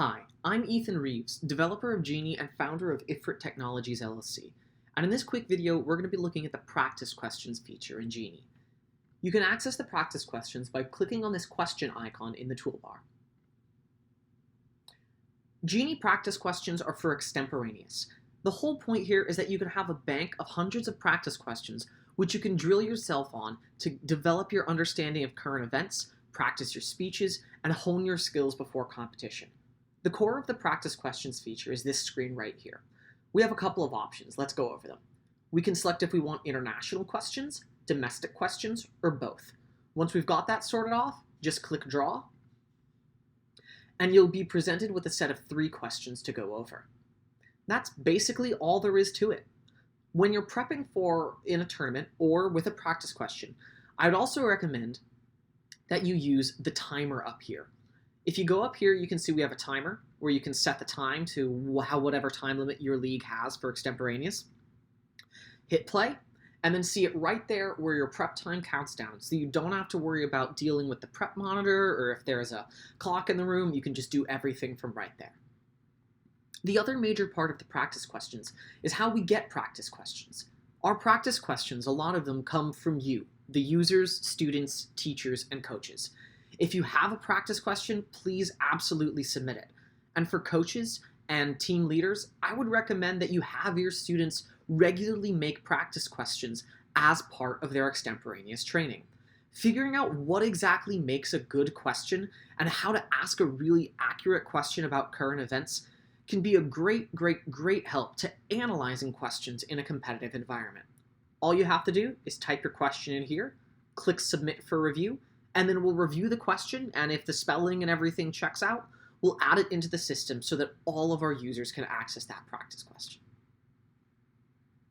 Hi, I'm Ethan Reeves, developer of Genie and founder of Ifrit Technologies LLC. And in this quick video, we're going to be looking at the practice questions feature in Genie. You can access the practice questions by clicking on this question icon in the toolbar. Genie practice questions are for extemporaneous. The whole point here is that you can have a bank of hundreds of practice questions which you can drill yourself on to develop your understanding of current events, practice your speeches, and hone your skills before competition. The core of the practice questions feature is this screen right here. We have a couple of options. Let's go over them. We can select if we want international questions, domestic questions, or both. Once we've got that sorted off, just click Draw, and you'll be presented with a set of 3 questions to go over. That's basically all there is to it. When you're prepping in a tournament or with a practice question, I would also recommend that you use the timer up here. If you go up here, you can see we have a timer where you can set the time to whatever time limit your league has for extemporaneous. Hit play, and then see it right there where your prep time counts down, so you don't have to worry about dealing with the prep monitor, or if there's a clock in the room, you can just do everything from right there. The other major part of the practice questions is how we get practice questions. Our practice questions, a lot of them come from you, the users, students, teachers, and coaches. If you have a practice question, please absolutely submit it. And for coaches and team leaders, I would recommend that you have your students regularly make practice questions as part of their extemporaneous training. Figuring out what exactly makes a good question and how to ask a really accurate question about current events can be a great help to analyzing questions in a competitive environment. All you have to do is type your question in here, click Submit for review, and then we'll review the question, and if the spelling and everything checks out, we'll add it into the system so that all of our users can access that practice question.